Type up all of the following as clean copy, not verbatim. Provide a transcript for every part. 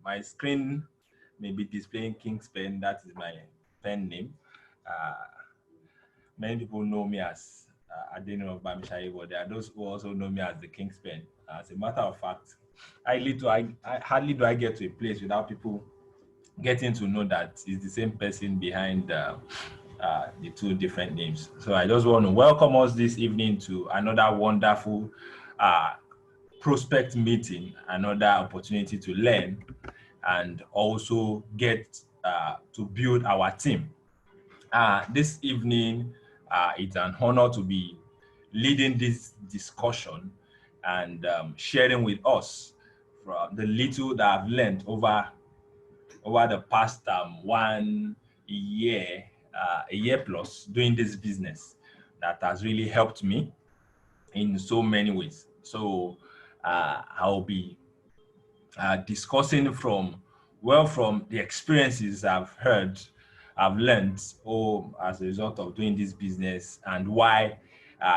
my screen may be displaying King's Pen. That is my pen name. Many people know me as Adeniran of Bamishaye, but there are those who also know me as the King's Pen. As a matter of fact, hardly do I get to a place without people getting to know that it's the same person behind the two different names. So I just want to welcome us this evening to another wonderful prospect meeting, another opportunity to learn and also get to build our team. This evening, it's an honor to be leading this discussion and sharing with us from the little that I've learned over the past 1 year, a year plus doing this business that has really helped me in so many ways. So I'll be discussing from the experiences I've learned as a result of doing this business, and why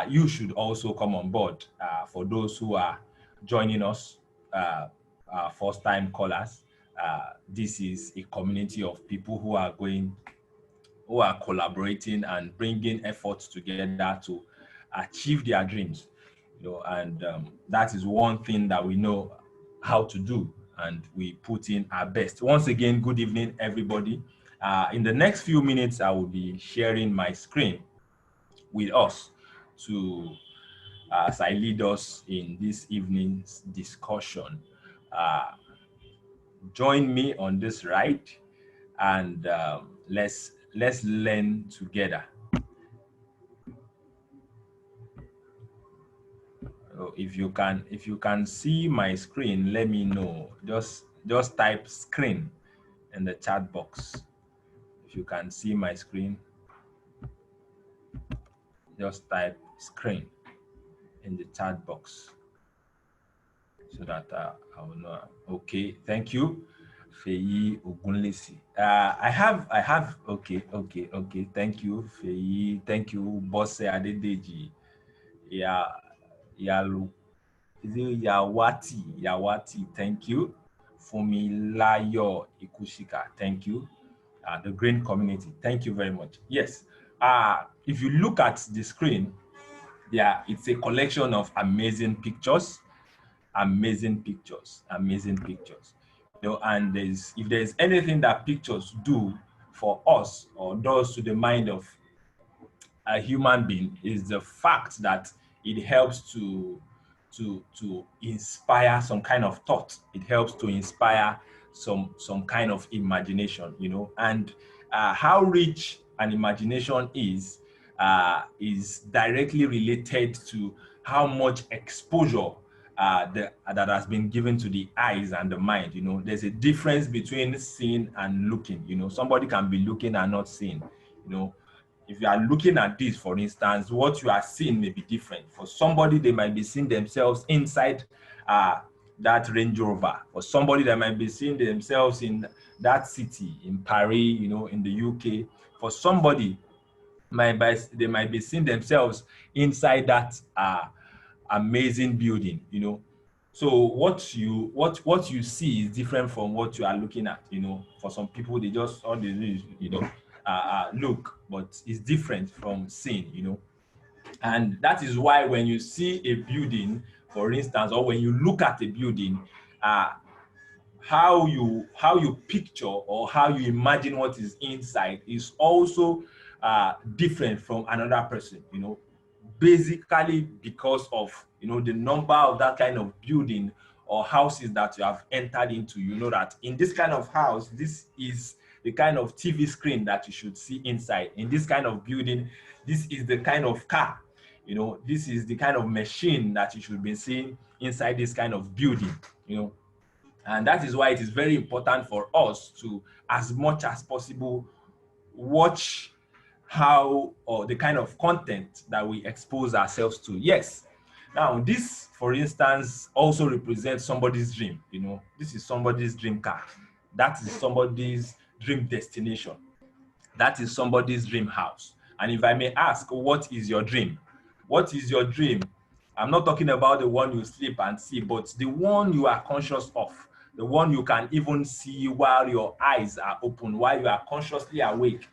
you should also come on board. For those who are joining us, first-time callers, this is a community of people who are collaborating and bringing efforts together to achieve their dreams. And that is one thing that we know how to do, and we put in our best. Once again, good evening, everybody. In the next few minutes, I will be sharing my screen with us as I lead us in this evening's discussion. Join me on this ride, and let's learn together. If you can see my screen, let me know. Just type screen in the chat box. If you can see my screen, just type screen in the chat box so that I will know. Okay, thank you, Feyi Ogunlesi. I have. Okay. Thank you, Feyi. Thank you, Bosse Adedeji. Yeah. Yalu, is it Yawati, thank you. Fumilayo Ikushika, thank you. The green community, thank you very much. Yes, if you look at the screen, it's a collection of amazing pictures. And if there's anything that pictures do for us or does to the mind of a human being, is the fact that it helps to inspire some kind of thought. It helps to inspire some kind of imagination, and how rich an imagination is directly related to how much exposure that has been given to the eyes and the mind. There's a difference between seeing and looking. Somebody can be looking and not seeing. If you are looking at this, for instance, what you are seeing may be different. For somebody, they might be seeing themselves inside that Range Rover. For somebody, they might be seeing themselves in that city, in Paris, in the UK. For somebody, they might be seeing themselves inside that amazing building. So what you see is different from what you are looking at. For some people, they just all they do is look, but it's different from seeing. And that is why when you see a building, for instance, or when you look at a building, how you picture or how you imagine what is inside is also different from another person. Basically because of the number of that kind of building or houses that you have entered into. That in this kind of house, this is the kind of TV screen that you should see inside. In this kind of building, this is the kind of car, this is the kind of machine that you should be seeing inside this kind of building. And that is why it is very important for us to, as much as possible, watch how or the kind of content that we expose ourselves to. Yes. Now, this, for instance, also represents somebody's dream. This is somebody's dream car. That is somebody's dream destination. That is somebody's dream house. And if I may ask, what is your dream? What is your dream? I'm not talking about the one you sleep and see, but the one you are conscious of, the one you can even see while your eyes are open, while you are consciously awake,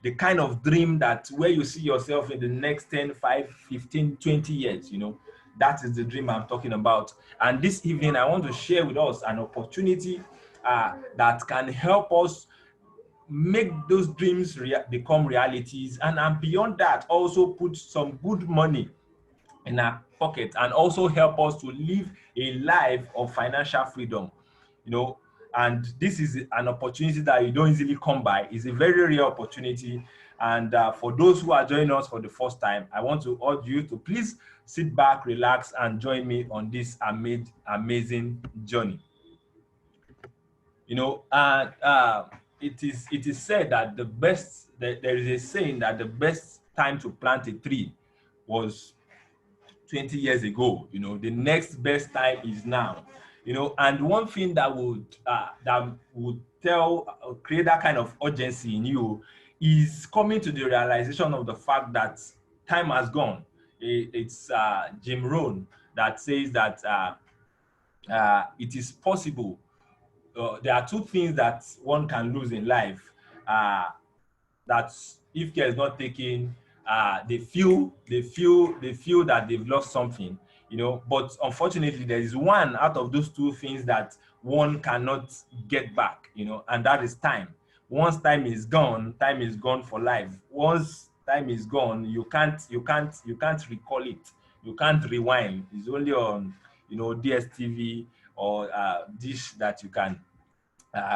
the kind of dream that where you see yourself in the next 10, 5, 15, 20 years, that is the dream I'm talking about. And this evening, I want to share with us an opportunity that can help us make those dreams become realities, and beyond that, also put some good money in our pocket and also help us to live a life of financial freedom. you know and this is an opportunity that you don't easily come by. It's a very rare opportunity, and for those who are joining us for the first time, I want to urge you to please sit back, relax, and join me on this amazing journey. And it is said that there is a saying that the best time to plant a tree was 20 years ago. The next best time is now. And one thing that would create that kind of urgency in you is coming to the realization of the fact that time has gone. It's Jim Rohn that says that it is possible. There are two things that one can lose in life. That if care is not taken, they feel that they've lost something. But unfortunately, there is one out of those two things that one cannot get back. And that is time. Once time is gone for life. Once time is gone, you can't recall it. You can't rewind. It's only on DSTV or dish that you can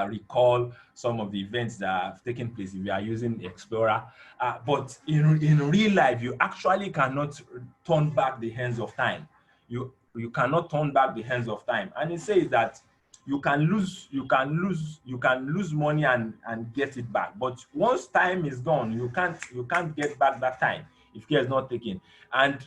recall some of the events that have taken place if you are using Explorer. But in real life, you actually cannot turn back the hands of time. You cannot turn back the hands of time. And it says that you can lose money and get it back. But once time is gone, you can't get back that time if care is not taken. And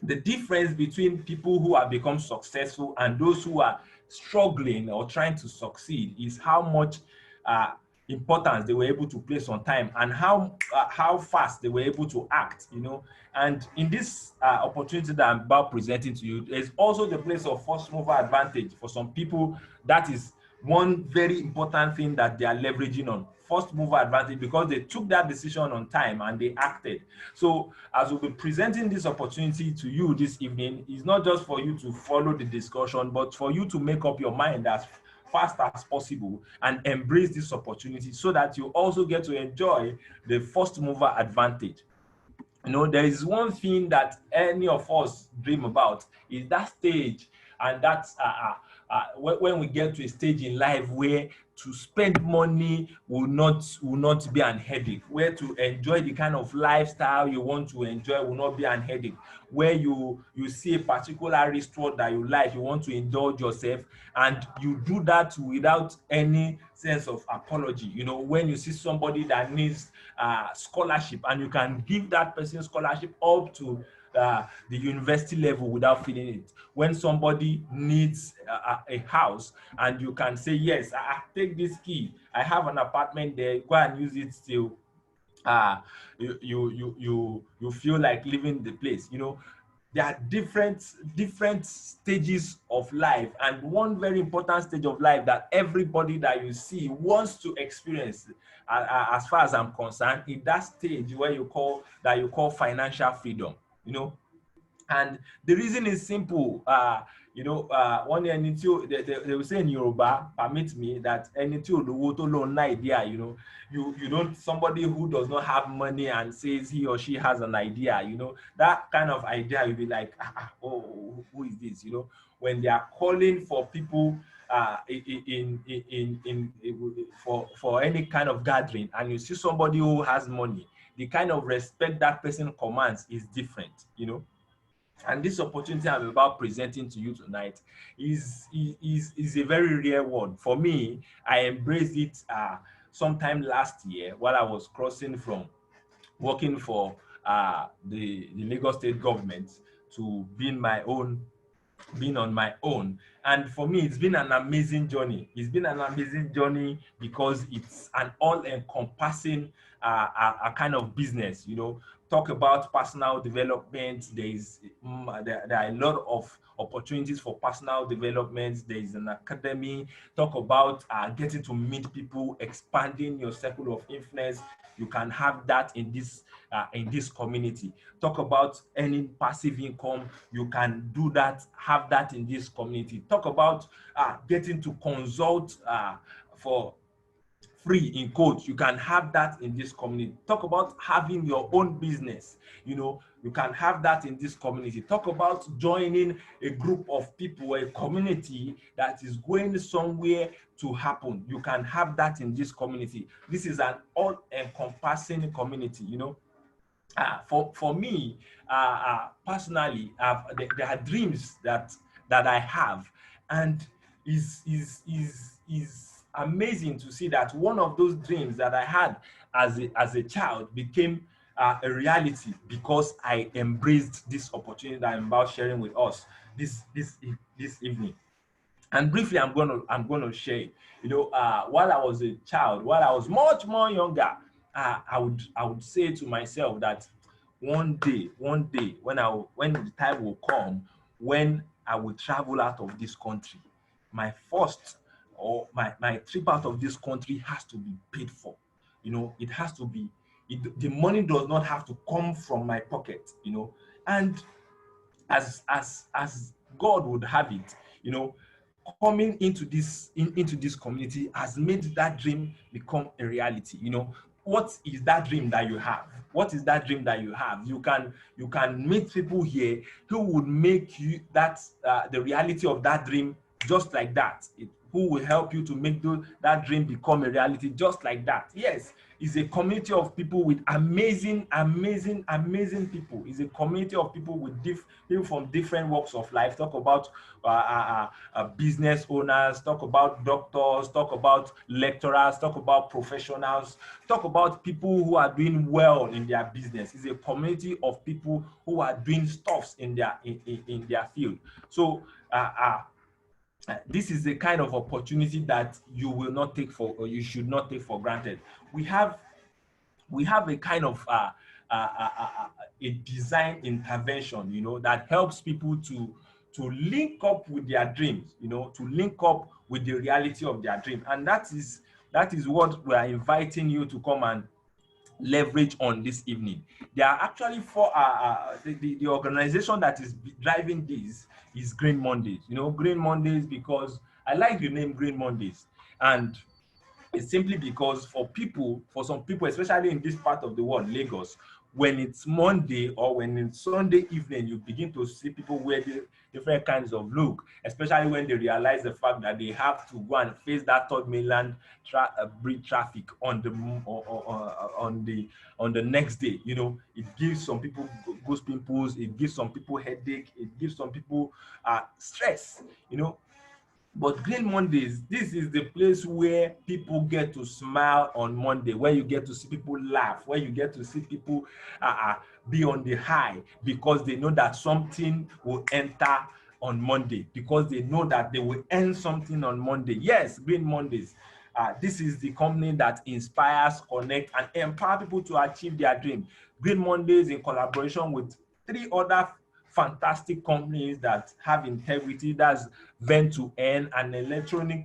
the difference between people who have become successful and those who are struggling or trying to succeed is how much uh, importance they were able to place on time, and how fast they were able to act. And in this opportunity that I'm about presenting to you, there's also the place of first mover advantage. For some people, that is one very important thing that they are leveraging on, first mover advantage, because they took that decision on time and they acted. So as we'll be presenting this opportunity to you this evening, it's not just for you to follow the discussion, but for you to make up your mind as fast as possible and embrace this opportunity so that you also get to enjoy the first mover advantage. There is one thing that any of us dream about, is that stage, and that's when we get to a stage in life where to spend money will not be an headache, where to enjoy the kind of lifestyle you want to enjoy will not be an headache, where you see a particular restaurant that you like, you want to indulge yourself, and you do that without any sense of apology. When you see somebody that needs scholarship, and you can give that person scholarship up to the university level without feeling it. When somebody needs a house, and you can say, yes, I take this key, I have an apartment there, go and use it till you feel like leaving the place. There are different stages of life, and one very important stage of life that everybody that you see wants to experience, as far as I'm concerned, in that stage where you call financial freedom. And the reason is simple. One day, they will say in Yoruba, permit me, that anything idea. You don't, somebody who does not have money and says he or she has an idea. That kind of idea, you'll be like, oh, who is this? When they are calling for people for any kind of gathering, and you see somebody who has money, the kind of respect that person commands is different. And this opportunity I'm about presenting to you tonight is a very rare one. For me, I embraced it sometime last year while I was crossing from working for the Lagos state government to being on my own. And for me, it's been an amazing journey. It's been an amazing journey because it's an all-encompassing a kind of business. talk about personal development. There are a lot of opportunities for personal development. There is an academy. Talk about getting to meet people, expanding your circle of influence. You can have that in this community. Talk about earning passive income. You can do that, have that in this community. Talk about getting to consult for free in quotes. You can have that in this community. Talk about having your own business. You can have that in this community. Talk about joining a group of people, a community that is going somewhere to happen. You can have that in this community. This is an all-encompassing community. For me, personally, there are dreams that I have, and is amazing to see that one of those dreams that I had as a child became a reality because I embraced this opportunity that I'm about sharing with us this evening. And briefly, I'm gonna share. While I was a child, while I was much more younger, I would say to myself that one day, when the time will come when I will travel out of this country, my first or my trip out of this country has to be paid for. It has to be. The money does not have to come from my pocket. And as God would have it, coming into this community has made that dream become a reality. What is that dream that you have? What is that dream that you have? You can meet people here who would make you the reality of that dream just like that. Who will help you to make that dream become a reality just like that. Yes, it's a community of people with amazing people. It's a community of people with people from different walks of life. Talk about business owners, talk about doctors, talk about lecturers, talk about professionals, talk about people who are doing well in their business. It's a community of people who are doing stuffs in their field. So this is the kind of opportunity that you will not take for, or you should not take for granted. We have a kind of a design intervention, that helps people to link up with their dreams, to link up with the reality of their dream, and that is what we are inviting you to come and leverage on this evening. There are actually four. The organization that is driving this is Green Mondays. Green Mondays, because I like the name Green Mondays, and it's simply because for some people, especially in this part of the world, Lagos, when it's Monday or when it's Sunday evening, you begin to see people wear different kinds of look, especially when they realize the fact that they have to go and face that third mainland bridge traffic on the next day. It gives some people goose pimples, it gives some people headache, it gives some people stress. But Green Mondays, this is the place where people get to smile on Monday, where you get to see people laugh, where you get to see people be on the high, because they know that something will enter on Monday, because they know that they will earn something on Monday. Yes, Green Mondays. This is the company that inspires, connect, and empower people to achieve their dream. Green Mondays, in collaboration with 3 other fantastic companies that have integrity, that's Vent to Earn, an electronic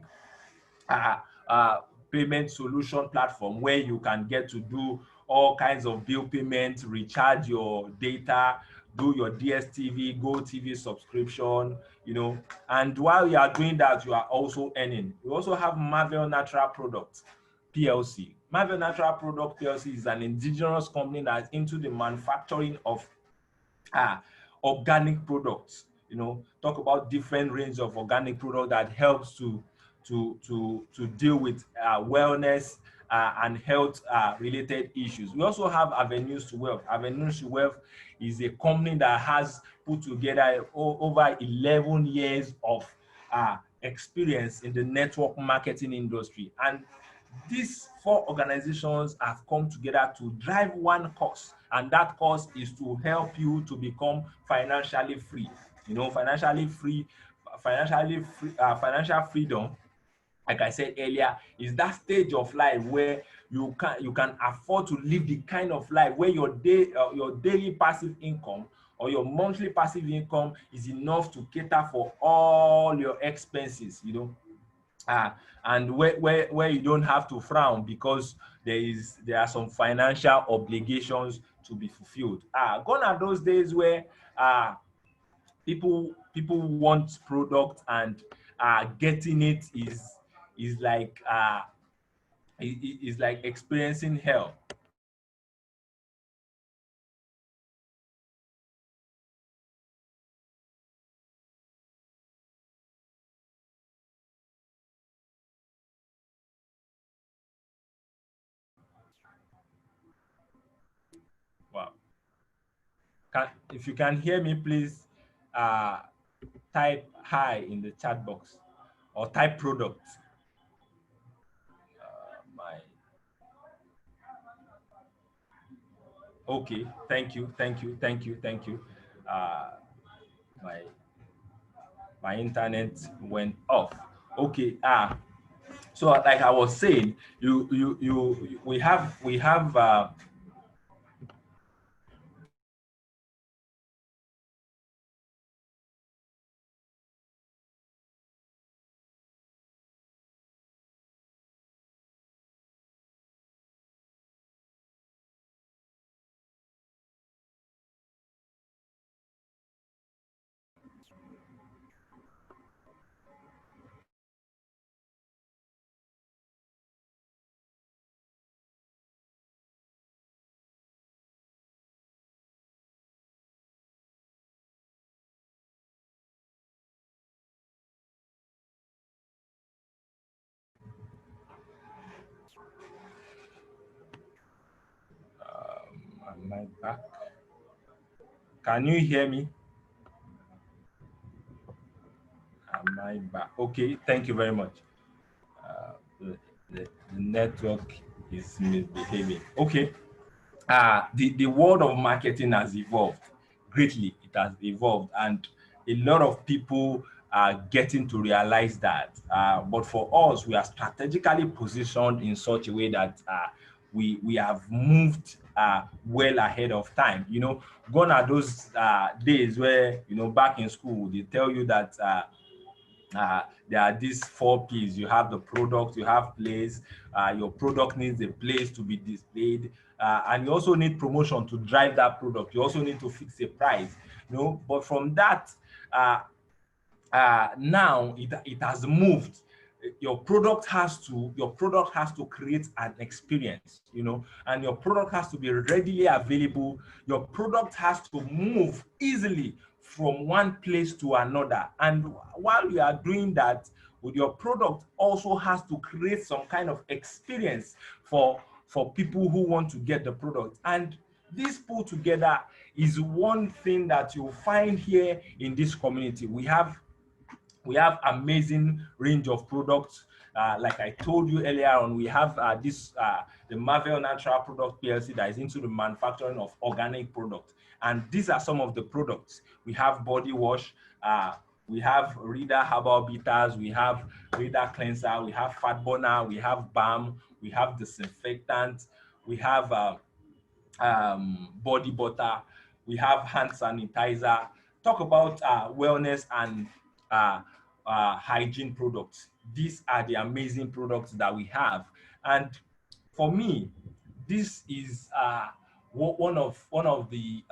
uh, uh, payment solution platform where you can get to do all kinds of bill payments, recharge your data, do your DSTV, Go TV subscription, and while you are doing that, you are also earning. We also have Marvel Natural Products PLC. Marvel Natural Product PLC is an indigenous company that's into the manufacturing of organic products. Talk about different range of organic product that helps to deal with wellness and health related issues. We also have Avenues to Wealth. Avenues to Wealth is a company that has put together over 11 years of experience in the network marketing industry, and these 4 organizations have come together to drive one cause, and that cause is to help you to become financially free. Financial freedom like I said earlier, is that stage of life where you can afford to live the kind of life where your daily passive income or your monthly passive income is enough to cater for all your expenses, and where you don't have to frown because there are some financial obligations to be fulfilled. Gone are those days where people want product, and getting it is like is like experiencing hell. Wow. If you can hear me, please uh, type hi in the chat box or type product. My Okay, thank you. Uh, my my internet went off. Okay, so like I was saying, we have am I back? Can you hear me? Am I back? Okay, thank you very much. The network is misbehaving. Okay. The world of marketing has evolved greatly. It has evolved, and a lot of people are getting to realize that. But for us, we are strategically positioned in such a way that we have moved well ahead of time. Gone are those days where back in school they tell you that there are these 4 P's. You have the product, you have place, your product needs a place to be displayed, and you also need promotion to drive that product. You also need to fix a price, but from that, uh, now it has moved. Your product has to create an experience, and your product has to be readily available. Your product has to move easily from one place to another, and while you are doing that, with your product also has to create some kind of experience for people who want to get the product. And this put together is one thing that you'll find here in this community. We have amazing range of products. Like I told you earlier on, we have the Marvel Natural Product PLC that is into the manufacturing of organic products. And these are some of the products. We have body wash, we have Reader Herbal Bitters, we have Reader Cleanser, we have Fat Burner, we have balm, we have disinfectant, we have body butter, we have hand sanitizer. Talk about wellness and uh, hygiene products. These are the amazing products that we have. And for me, this is one of the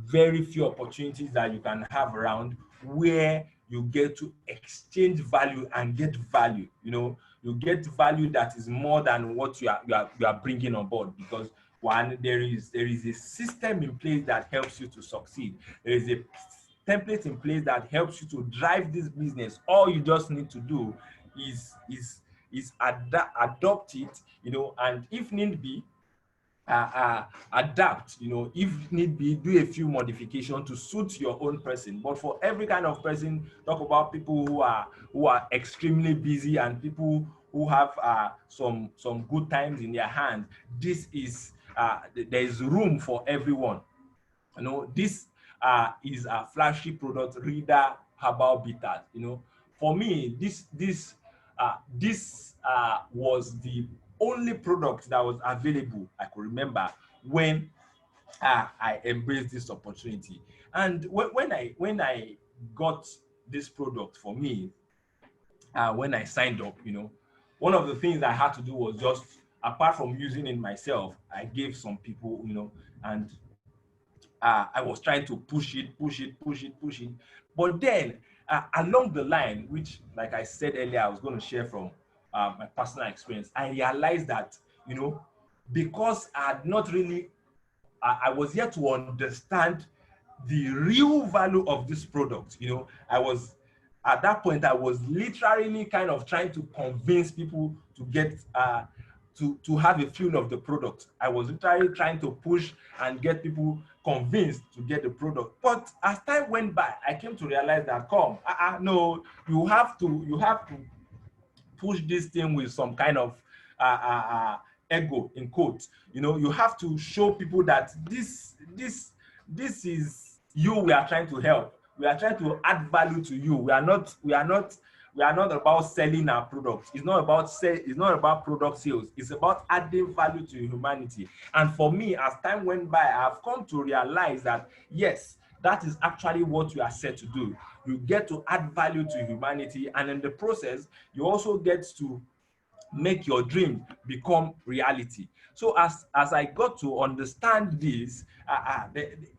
very few opportunities that you can have around, where you get to exchange value and get value. You get value that is more than what you are bringing on board, because one, there is a system in place that helps you to succeed. There is a template in place that helps you to drive this business. All you just need to do is adopt it, and if need be, adapt, if need be, do a few modifications to suit your own person. But for every kind of person, talk about people who are extremely busy and people who have some good times in their hands. There is room for everyone. This is a flashy product, Reader Herbal Bitters. For me, this this was the only product that was available, I could remember, when I embraced this opportunity. And when I got this product for me, when I signed up, one of the things I had to do was just, apart from using it myself, I gave some people, and I was trying to push it, push it, push it, push it. But then along the line, which, like I said earlier, I was going to share from my personal experience, I realized that, because I had not really, I was yet to understand the real value of this product. I was, at that point, I was literally kind of trying to convince people to get to have a feel of the product. I was literally trying to push and get people convinced to get the product. But as time went by, I came to realize that, no, you have to push this thing with some kind of ego, in quotes. You have to show people that this is you we are trying to help. We are trying to add value to you. We are not about selling our products. It's not about product sales. It's about adding value to humanity. And for me, as time went by, I've come to realize that, yes, that is actually what you are set to do. You get to add value to humanity, and in the process, you also get to make your dream become reality. So as I got to understand this,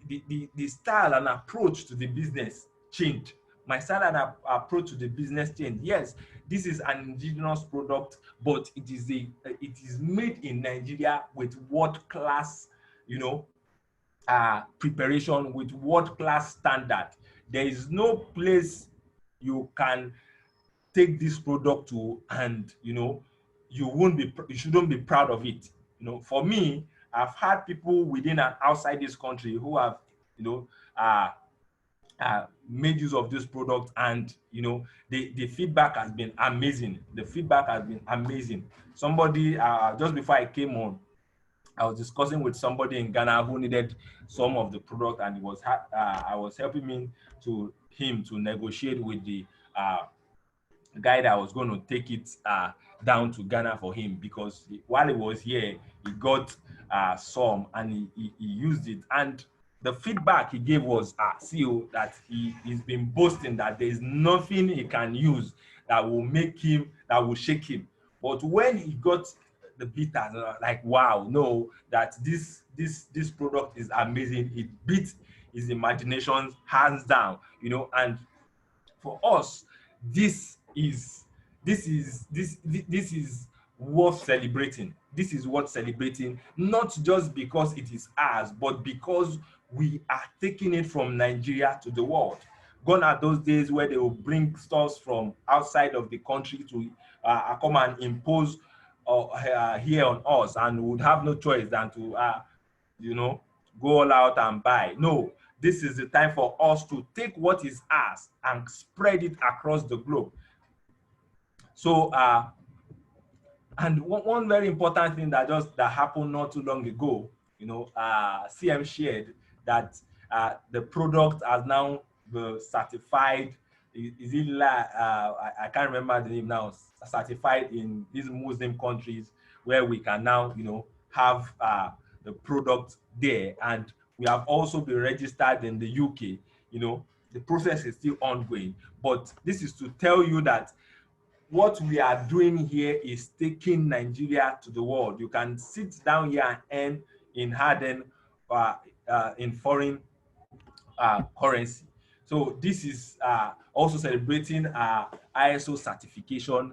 the style and approach to the business changed. My style and approach to the business changed. Yes, this is an indigenous product, but it is made in Nigeria with world class, preparation, with world class standard. There is no place you can take this product to, and you shouldn't be proud of it. For me, I've had people within and outside this country who have you know uh, made use of this product, and the feedback has been amazing. Somebody, just before I came on, I was discussing with somebody in Ghana who needed some of the product, and I was helping him to negotiate with the guy that was going to take it down to Ghana for him, because while he was here, he got some, and he used it. And the feedback he gave was, CEO, that he's been boasting that there is nothing he can use that will shake him. But when he got the bitters, like, wow, no, that this product is amazing. It beats his imagination hands down. And for us, this is this is worth celebrating. This is worth celebrating, not just because it is ours, but because we are taking it from Nigeria to the world. Gone are those days where they will bring stores from outside of the country to come and impose here on us, and we would have no choice than to you know, go all out and buy. No, this is the time for us to take what is ours and spread it across the globe. So, and one very important thing that happened not too long ago, CM shared that the product has now been certified. Is it I can't remember the name now. Certified in these Muslim countries, where we can now, have the product there, and we have also been registered in the UK. The process is still ongoing, but this is to tell you that what we are doing here is taking Nigeria to the world. You can sit down here and earn in hardened in foreign currency. So this is also celebrating ISO certification.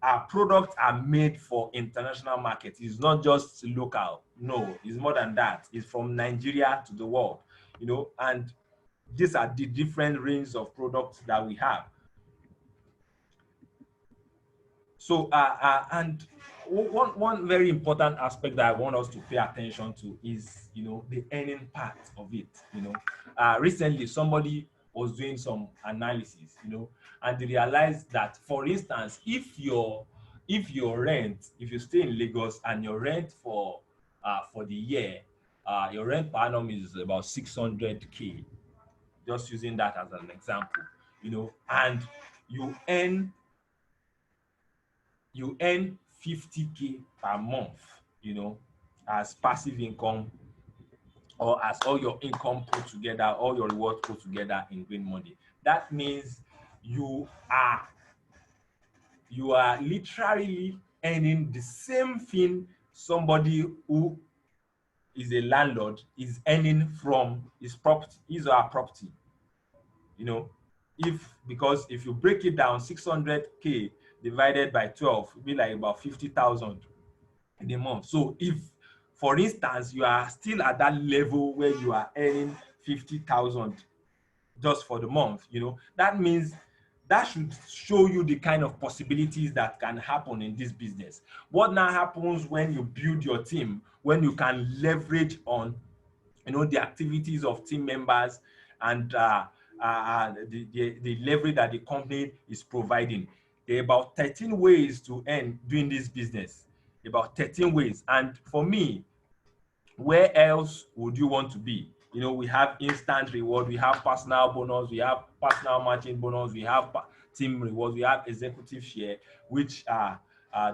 Our products are made for international market. It's not just local. No, it's more than that. It's from Nigeria to the world. And these are the different range of products that we have. So, and one very important aspect that I want us to pay attention to is, the earning part of it. Recently somebody was doing some analysis, and they realized that, for instance, if you stay in Lagos and your rent for the year, your rent per annum is about 600K, just using that as an example, and you earn you earn 50K per month, as passive income, or as all your income put together, all your rewards put together in green money. That means you are you are literally earning the same thing somebody who is a landlord is earning from his property, his or her property. You know, because if you break it down, 600K divided by 12 will be like about 50,000 in a month. So if, for instance, you are still at that level where you are earning 50,000 just for the month, that means that should show you the kind of possibilities that can happen in this business. What now happens when you build your team, when you can leverage on the activities of team members, and the leverage that the company is providing. There are about 13 ways to earn doing this business. About 13 ways. And for me, where else would you want to be? We have instant reward, we have personal bonus, we have personal matching bonus, we have team rewards, we have executive share, which are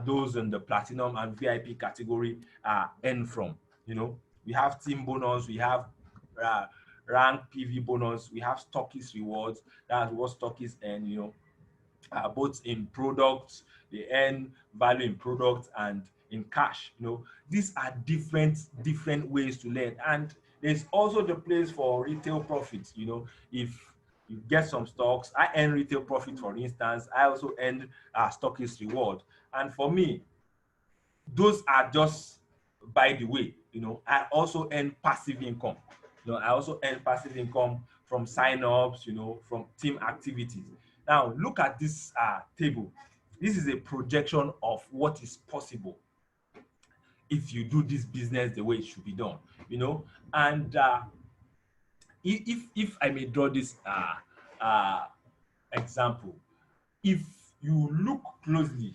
those in the platinum and VIP category earn from. We have team bonus, we have uh, rank PV bonus, we have stockist rewards. That's what stockists earn. Both in products, they earn value in products and in cash. These are different ways to learn. And there's also the place for retail profits. If you get some stocks, I earn retail profit, for instance. I also earn stockist reward. And for me, those are just by the way. I also earn passive income. I also earn passive income from sign-ups, from team activities. Now look at this table. This is a projection of what is possible if you do this business the way it should be done. And if I may draw this uh, example, if you look closely,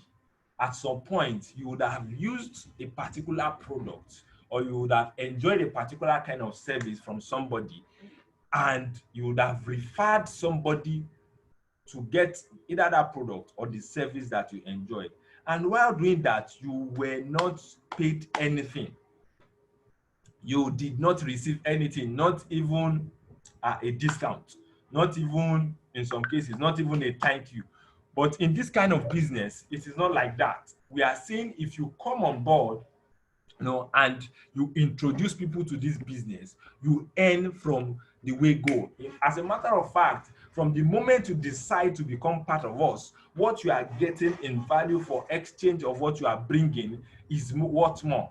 at some point you would have used a particular product, or you would have enjoyed a particular kind of service from somebody, and you would have referred somebody to get either that product or the service that you enjoyed. And while doing that, you were not paid anything. You did not receive anything, not even a discount, not even, in some cases, not even a thank you. But in this kind of business, it is not like that. We are saying if you come on board, and you introduce people to this business, you earn from the way go. As a matter of fact, from the moment you decide to become part of us, what you are getting in value for exchange of what you are bringing is worth more.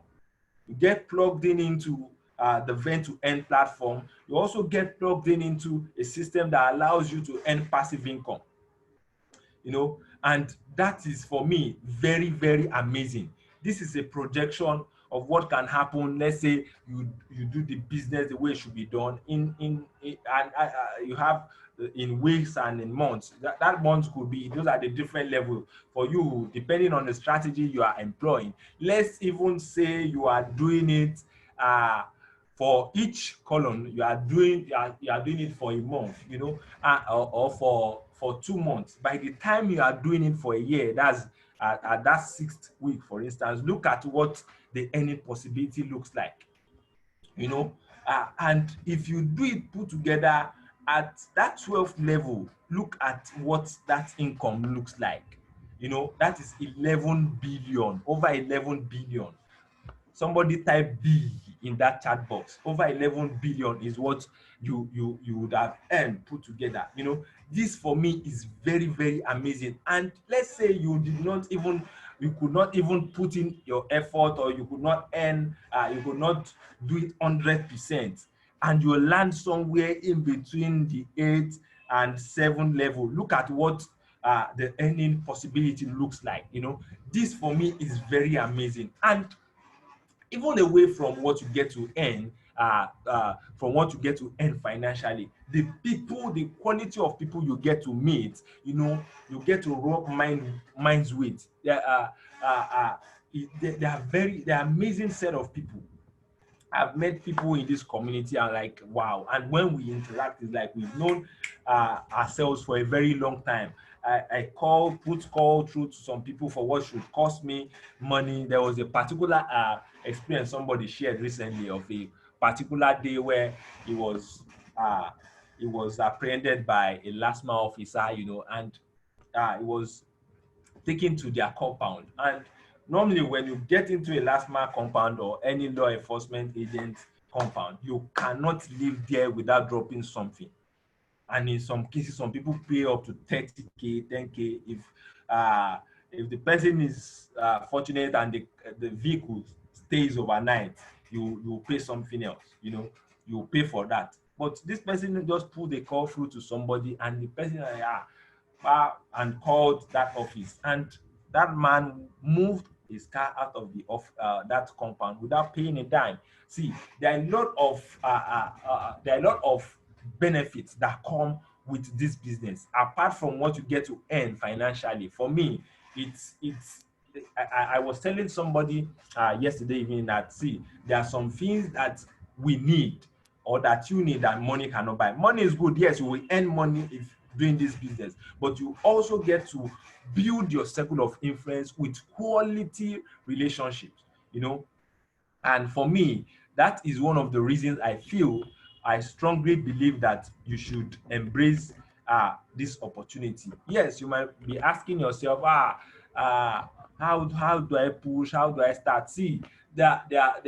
You get plugged into the Vent to Earn platform. You also get plugged into a system that allows you to earn passive income. And that is, for me, very, very amazing. This is a projection of what can happen. Let's say you do the business the way it should be done and you have in weeks and in months. That months could be, those are the different levels for you depending on the strategy you are employing. Let's even say you are doing it for each column. You are doing it for a month, or for 2 months. By the time you are doing it for a year, that's at that sixth week, for instance, look at what the earning possibility looks like. you know and if you do it put together at that 12th level, look at what that income looks like. That is 11 billion, over 11 billion. Somebody type B in that chat box. Over 11 billion is what you would have earned put together. This for me is very, very amazing. And let's say you could not even put in your effort, or you could not earn, you could not do it 100%, and you land somewhere in between the 8 and 7 level. Look at what the earning possibility looks like. This for me is very amazing. And even away from what you get to earn, from what you get to earn financially, the people, the quality of people you get to meet, you get to rub minds with. They are amazing set of people. I've met people in this community and like, wow. And when we interact, it's like we've known ourselves for a very long time. I call, put call through to some people for what should cost me money. There was a particular experience somebody shared recently of a particular day where he was uh, he was apprehended by a LASMA officer, and he was taken to their compound. And normally, when you get into a LASMA compound or any law enforcement agent compound, you cannot live there without dropping something. And in some cases, some people pay up to 30K, 10K. If the person is fortunate and the vehicle stays overnight, you pay something else. You pay for that. But this person just pulled a call through to somebody, and the person and called that office, and that man moved his car out of that compound without paying a dime. See, there are a lot of benefits that come with this business apart from what you get to earn financially. For me, it's I was telling somebody yesterday evening that, see, there are some things that we need, or that you need, that money cannot buy. Money is good, yes, you will earn money if doing this business, but you also get to build your circle of influence with quality relationships, and for me, that is one of the reasons I strongly believe that you should embrace this opportunity. Yes, you might be asking yourself, uh, how do I push? How do I start? See, there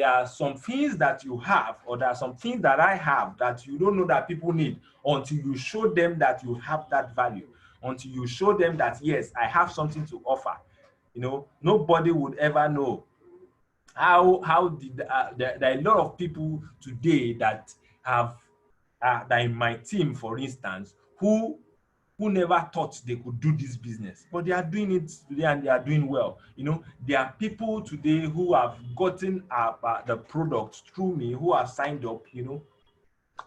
are some things that you have, or there are some things that I have that you don't know that people need, until you show them that you have that value, until you show them that, yes, I have something to offer. Nobody would ever know how did there are a lot of people today that have that in my team, for instance, who never thought they could do this business, but they are doing it today and they are doing well. There are people today who have gotten the product through me, who have signed up,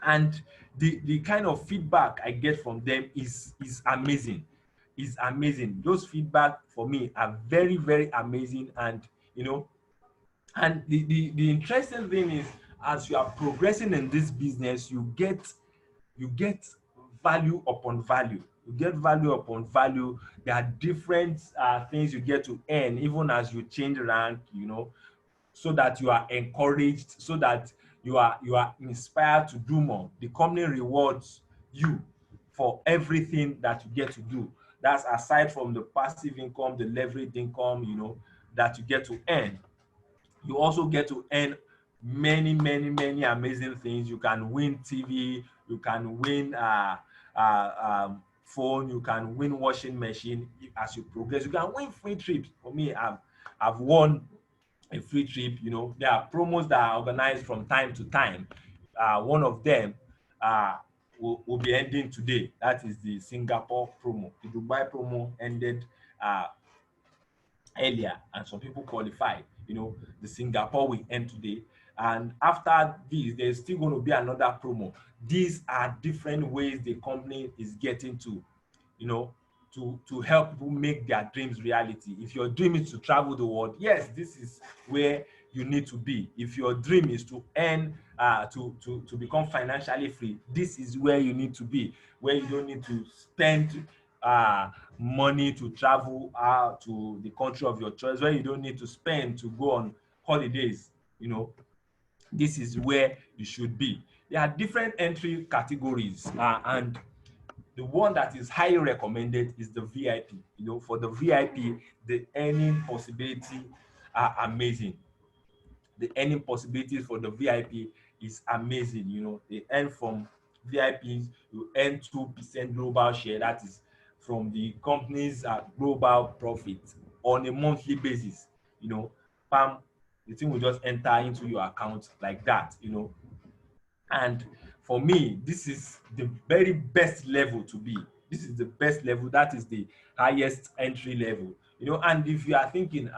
and the kind of feedback I get from them is amazing. Is amazing. Those feedback for me are very, very amazing. And the interesting thing is, as you are progressing in this business, you get value upon value. You get value upon value. There are different things you get to earn, even as you change rank, so that you are encouraged, so that you are inspired to do more. The company rewards you for everything that you get to do. That's aside from the passive income, the leveraged income, that you get to earn. You also get to earn many, many, many amazing things. You can win TV, you can win phone, you can win washing machine. As you progress, you can win free trips. For me, I've won a free trip. There are promos that are organized from time to time. One of them will be ending today. That is the Singapore promo. The Dubai promo ended uh, earlier, and some people qualified. The Singapore will end today, and after this, there's still going to be another promo. These are different ways the company is getting to, you know, to help people make their dreams reality. If your dream is to travel the world, yes, this is where you need to be. If your dream is to earn, to become financially free, this is where you need to be, where you don't need to spend money to travel to the country of your choice, where you don't need to spend to go on holidays. This is where you should be. There are different entry categories, and the one that is highly recommended is the VIP. For the VIP, the earning possibility are amazing. The earning possibilities for the VIP is amazing. They earn from VIPs, you earn 2% global share, that is from the company's global profit on a monthly basis. Pam, the thing will just enter into your account like that. And for me, this is the very best level to be. This is the best level. That is the highest entry level. And if you are thinking,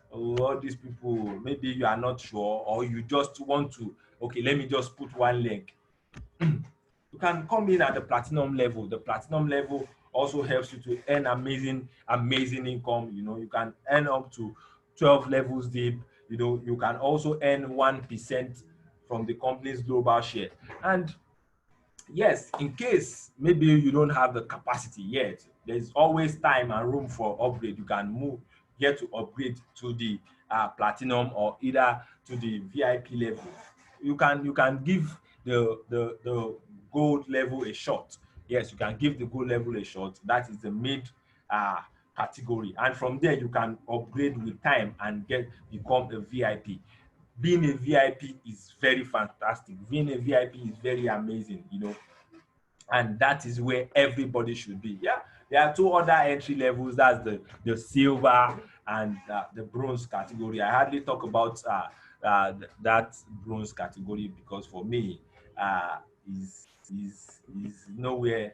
all these people, maybe you are not sure, or you just want to, okay, let me just put one leg. You can come in at the platinum level. The platinum level also helps you to earn amazing, amazing income. You can earn up to 12 levels deep. You can also earn 1% from the company's global share. And Yes, in case maybe you don't have the capacity yet, there's always time and room for upgrade. You can move, get to upgrade to the platinum or either to the VIP level. You can give the gold level a shot. Yes, you can give the gold level a shot. That is the mid uh, category, and from there you can upgrade with time and get become a VIP. Being a VIP is very fantastic. Being a VIP is very amazing, and that is where everybody should be. Yeah, there are two other entry levels. That's the silver and the bronze category. I hardly talk about that bronze category because for me, uh, is nowhere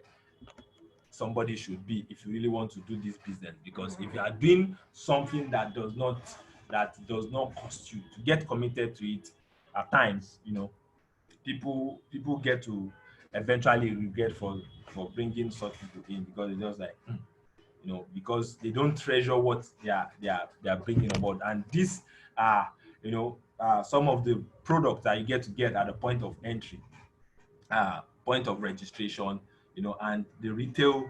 somebody should be if you really want to do this business. Because if you are doing something that does not cost you to get committed to it, at times, people get to eventually regret for bringing such people in, because it's just like, because they don't treasure what they are bringing about. And this are, some of the products that you get to get at the point of entry, point of registration, and the retail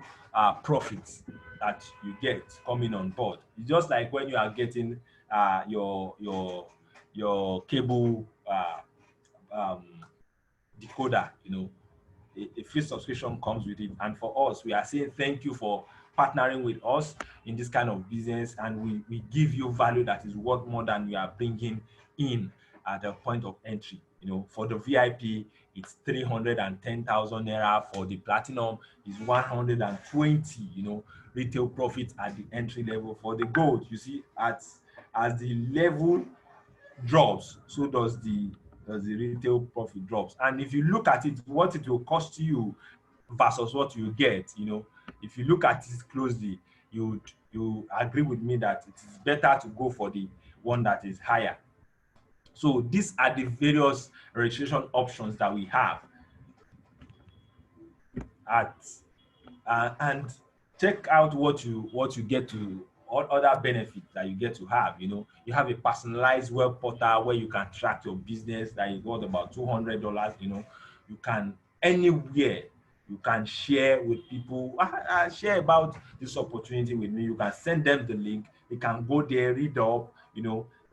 profits that you get coming on board. It's just like when you are getting your cable um, decoder. A free subscription comes with it. And for us, we are saying thank you for partnering with us in this kind of business, and we give you value that is worth more than you are bringing in at the point of entry. For the VIP, it's 310,000 naira. For the platinum, it's 120. Retail profit at the entry level. For the gold, you see, as the level drops, so does the retail profit drops. And if you look at it, what it will cost you versus what you get, if you look at it closely, you agree with me that it is better to go for the one that is higher. So these are the various registration options that we have at and check out what you get to, all other benefits that you get to have. You have a personalized web portal where you can track your business that is worth about $200. You can anywhere you can share with people, share about this opportunity with me. You can send them the link. They can go there, read up,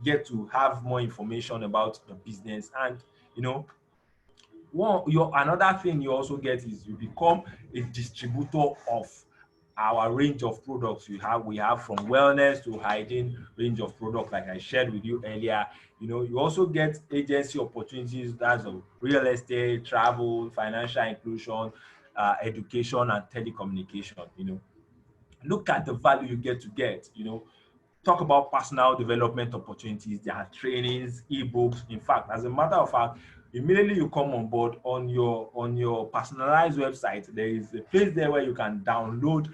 get to have more information about the business. And another thing you also get is you become a distributor of our range of products. We have from wellness to hygiene range of products, like I shared with you earlier. You also get agency opportunities, that's of real estate, travel, financial inclusion, education, and telecommunication. Look at the value you get. Talk about personal development opportunities. There are trainings, ebooks. In fact, as a matter of fact, immediately you come on board, on your personalized website, there is a place there where you can download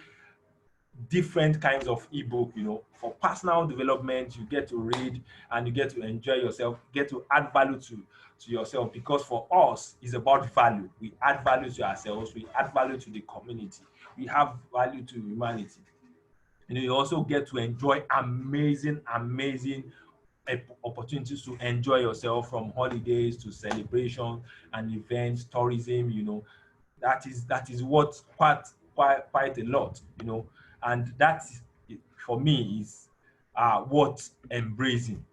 different kinds of ebook. For personal development, you get to read and you get to enjoy yourself, get to add value to yourself. Because for us, it's about value. We add value to ourselves, we add value to the community, we have value to humanity. You also get to enjoy amazing opportunities to enjoy yourself, from holidays to celebration and events, tourism. That is what quite a lot. And that, for me, is what embracing.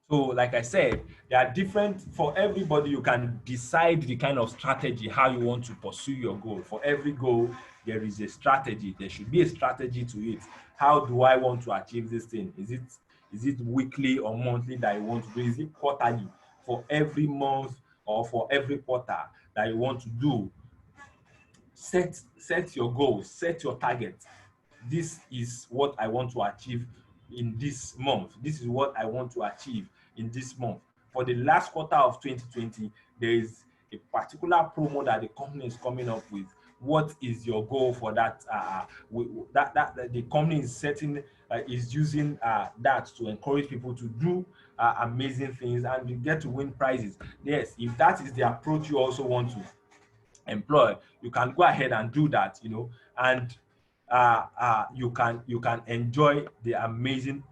So, like I said, there are different for everybody. You can decide the kind of strategy how you want to pursue your goal. For every goal, there is a strategy. There should be a strategy to it. How do I want to achieve this thing? Is it weekly or monthly that you want to do? Is it quarterly? For every month or for every quarter that you want to do, set your goals, set your target. This is what I want to achieve in this month. This is what I want to achieve in this month. For the last quarter of 2020, there is a particular promo that the company is coming up with. What is your goal for that? That the company is setting, is using that to encourage people to do amazing things, and you get to win prizes. Yes, if that is the approach you also want to employ, you can go ahead and do that. And you can enjoy the amazing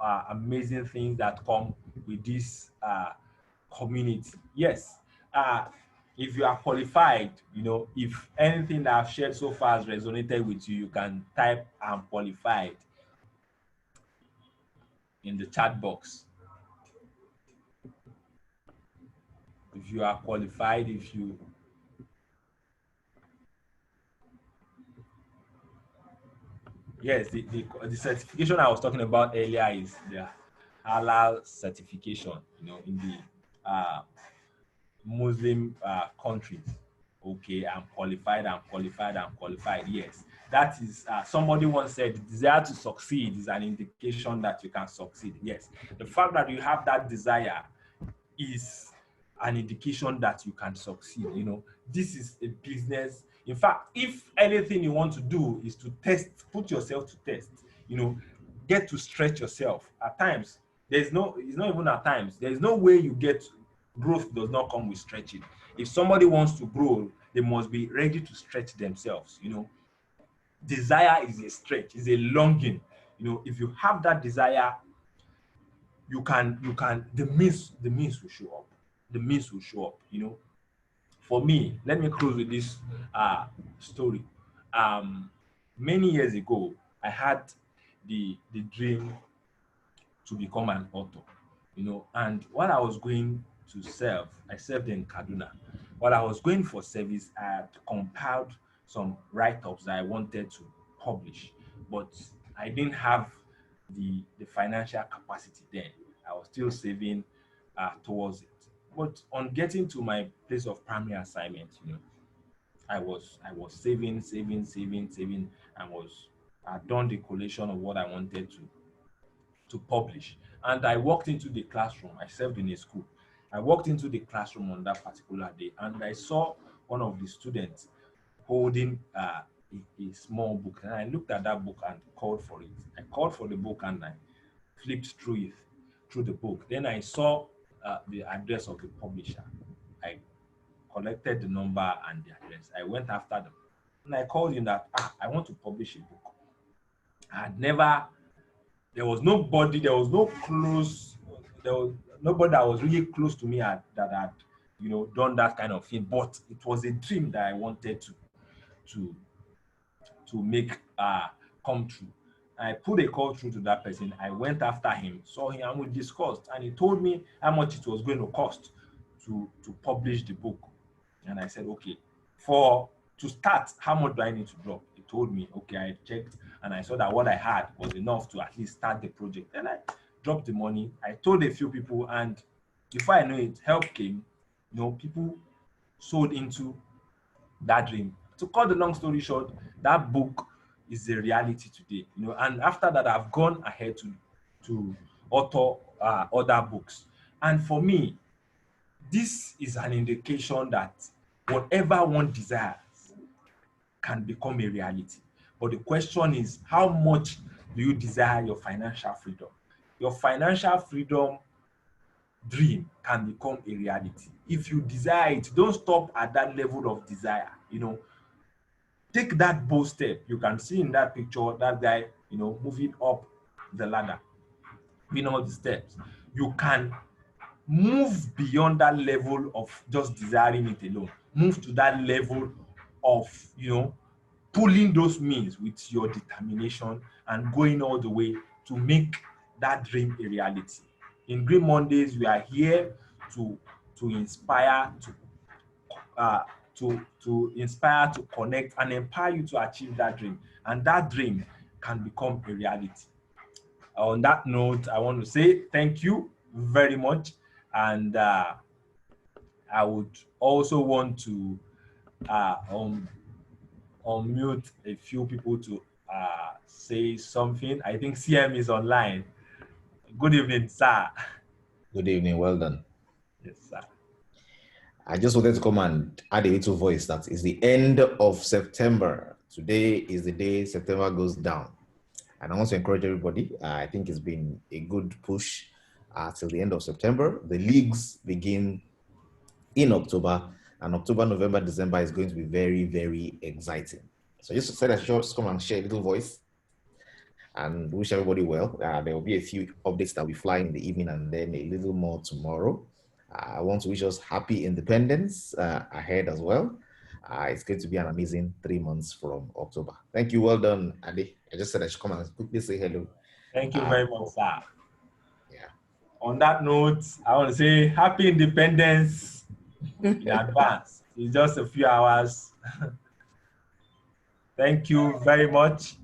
things that come with this community. Yes. If you are qualified, if anything that I've shared so far has resonated with you, you can type "I'm qualified" in the chat box. If you are qualified, if you yes, the certification I was talking about earlier is the halal certification, in the Muslim countries. Okay, I'm qualified, I'm qualified, I'm qualified. Yes, that is, somebody once said, the desire to succeed is an indication that you can succeed. Yes, the fact that you have that desire is an indication that you can succeed. This is a business. In fact, if anything you want to do is to test, put yourself to test, you know, get to stretch yourself. At times, it's not even at times, there's no way you get growth does not come with stretching. If somebody wants to grow, they must be ready to stretch themselves. Desire is a stretch, is a longing. If you have that desire, you can the means will show up. The means will show up. For me, let me close with this story. um Many years ago, I had the dream to become an author. And while I was going to serve, I served in Kaduna. While I was going for service, I had compiled some write-ups that I wanted to publish, but I didn't have the financial capacity then. I was still saving towards it. But on getting to my place of primary assignment, I was saving. I had done the collation of what I wanted to publish. And I walked into the classroom. I served in a school. I walked into the classroom on that particular day, and I saw one of the students holding a small book. And I looked at that book and called for it. I called for the book and I flipped through the book. Then I saw the address of the publisher. I collected the number and the address. I went after them. And I called him that, I want to publish a book. I had never there was no close, there was nobody that was really close to me that had, done that kind of thing. But it was a dream that I wanted to make come true. I put a call through to that person. I went after him, saw him, and we discussed. And he told me how much it was going to cost to publish the book. And I said, okay, for to start, how much do I need to drop? He told me, okay, I checked and I saw that what I had was enough to at least start the project. Then I dropped the money. I told a few people, and before I know it, help came. People sold into that dream. To cut the long story short, that book is a reality today. And after that, I've gone ahead to author other books. And for me, this is an indication that whatever one desires can become a reality. But the question is, how much do you desire your financial freedom? Your financial freedom dream can become a reality. If you desire it, don't stop at that level of desire. Take that bold step. You can see in that picture that guy, moving up the ladder, moving all the steps. You can move beyond that level of just desiring it alone. Move to that level of, pulling those means with your determination and going all the way to make that dream a reality. In Green Mondays, we are here to inspire, uh, to inspire, to connect, and empower you to achieve that dream. And that dream can become a reality. On that note, I want to say thank you very much. And I would also want to uh, um, unmute a few people to say something. I think CM is online. Good evening, sir. Good evening, well done. Yes, sir. I just wanted to come and add a little voice that is the end of September. Today is the day September goes down. And I want to encourage everybody. I think it's been a good push till the end of September. The leagues begin in October, and October, November, December is going to be very, very exciting. So just said I should just come and share a little voice and wish everybody well. There will be a few updates that we fly in the evening and then a little more tomorrow. I want to wish us happy independence ahead as well. It's going to be an amazing 3 months from October. Thank you. Well done, Adi. I just said I should come and quickly say hello. Thank you very much, sir. Yeah. On that note, I want to say happy independence in advance. It's just a few hours. Thank you very much.